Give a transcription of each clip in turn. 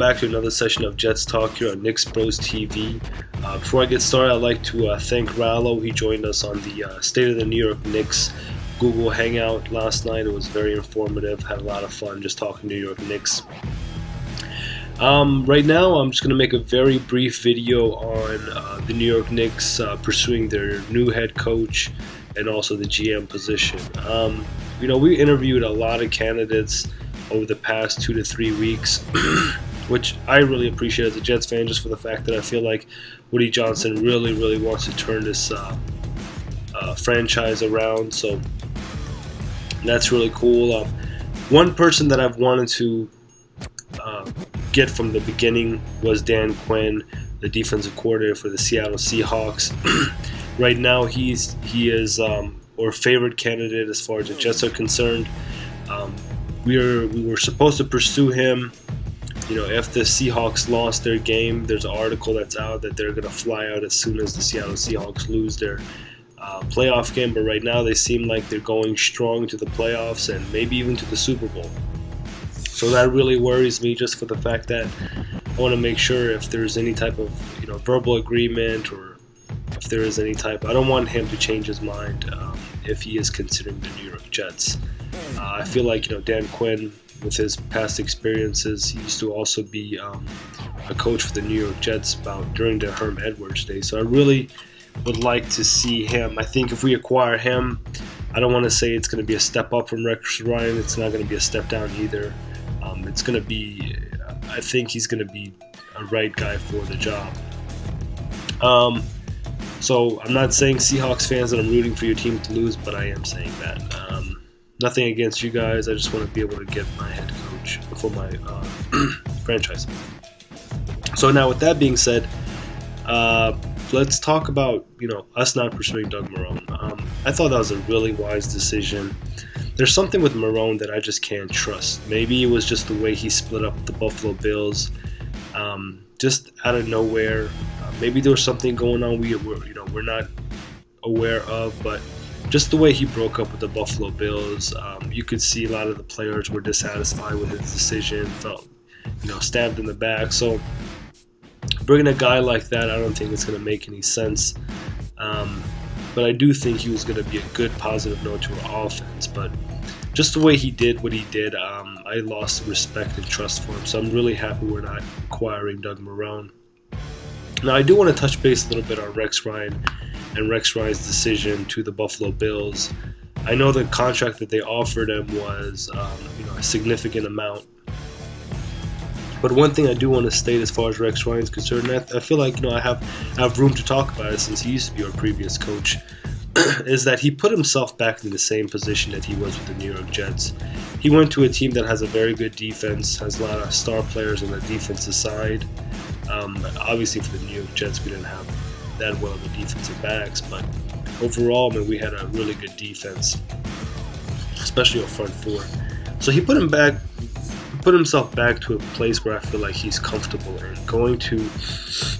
back to another session of Jets Talk here on Knicks Bros TV. Before I get started, I'd like to thank Rallo. He joined us on the State of the New York Knicks Google Hangout last night. It was very informative. Had a lot of fun just talking New York Knicks. Right now, I'm just going to make a very brief video on the New York Knicks pursuing their new head coach and also the GM position. We interviewed a lot of candidates over the past 2 to 3 weeks, which I really appreciate as a Jets fan, just for the fact that I feel like Woody Johnson really wants to turn this franchise around. So that's really cool. One person that I've wanted to get from the beginning was Dan Quinn, the defensive coordinator for the Seattle Seahawks. Right now, he is our favorite candidate as far as the Jets are concerned. We were supposed to pursue him. If the Seahawks lost their game, there's an article that's out that they're going to fly out as soon as the Seattle Seahawks lose their playoff game. But right now, they seem like they're going strong to the playoffs and maybe even to the Super Bowl. So that really worries me, just for the fact that I want to make sure if there's any type of verbal agreement, or if there is any type, I don't want him to change his mind if he is considering the New York Jets. I feel like Dan Quinn, with his past experiences, he used to also be a coach for the New York Jets during the Herm Edwards days. So I really would like to see him. I think if we acquire him, I don't want to say it's going to be a step up from Rex Ryan. It's not going to be a step down either. It's going to be, I think he's going to be a right guy for the job. So I'm not saying, Seahawks fans, that I'm rooting for your team to lose, but I am saying that. Nothing against you guys. I just want to be able to get my head coach for my franchise. So now, with that being said, let's talk about us not pursuing Doug Marrone. I thought that was a really wise decision. There's something with Marrone that I just can't trust. Maybe it was just the way he split up the Buffalo Bills, just out of nowhere. Maybe there was something going on we're not aware of, but just the way he broke up with the Buffalo Bills, you could see a lot of the players were dissatisfied with his decision, felt stabbed in the back. So bringing a guy like that, I don't think it's going to make any sense. But I do think he was going to be a good positive note to our offense. But just the way he did what he did, I lost respect and trust for him. So I'm really happy we're not acquiring Doug Marrone. Now, I do want to touch base a little bit on Rex Ryan and Rex Ryan's decision to the Buffalo Bills. I know the contract that they offered him was a significant amount. But one thing I do want to state as far as Rex Ryan's concerned, I feel like I have room to talk about it since he used to be our previous coach, is that he put himself back in the same position that he was with the New York Jets. He went to a team that has a very good defense, has a lot of star players on the defensive side. Obviously, for the New York Jets, we didn't have that well of a defensive backs, but overall, we had a really good defense, especially our front four. So he put himself back to a place where I feel like he's comfortable in. Going to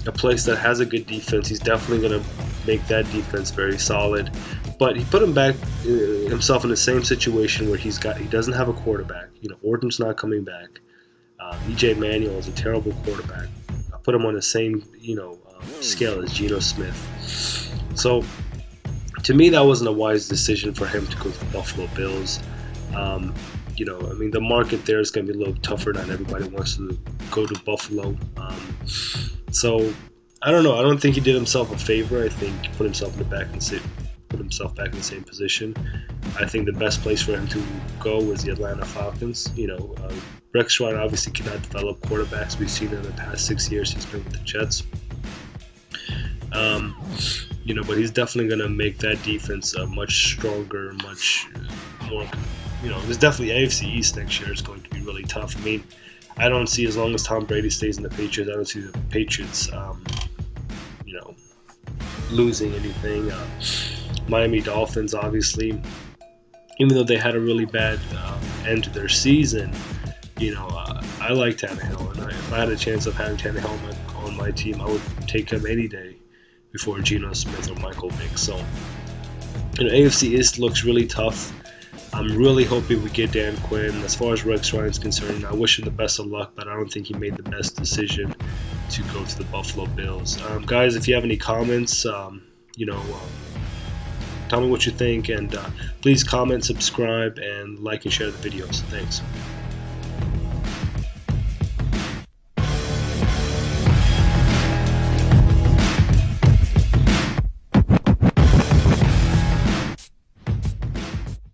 a place that has a good defense, he's definitely going to make that defense very solid. But he put himself in the same situation where he doesn't have a quarterback. Orton's not coming back. E.J. Manuel is a terrible quarterback. I put him on the same scale as Geno Smith. So to me, that wasn't a wise decision for him to go to the Buffalo Bills. The market there is going to be a little tougher. Not everybody wants to go to Buffalo. So I don't know. I don't think he did himself a favor. I think he put himself back in the same position. I think the best place for him to go was the Atlanta Falcons. Rex Ryan obviously cannot develop quarterbacks. We've seen it in the past 6 years he's been with the Jets. But he's definitely going to make that defense much stronger, much more. There's definitely AFC East next year is going to be really tough. I don't see, as long as Tom Brady stays in the Patriots, I don't see the Patriots, losing anything. Miami Dolphins, obviously, even though they had a really bad end to their season, I like Tannehill, and if I had a chance of having Tannehill on my team, I would take him any day before Geno Smith or Michael Vick. So, AFC East looks really tough. I'm really hoping we get Dan Quinn. As far as Rex Ryan's concerned, I wish him the best of luck, but I don't think he made the best decision to go to the Buffalo Bills. Guys, if you have any comments, tell me what you think, and please comment, subscribe, and like and share the videos. Thanks.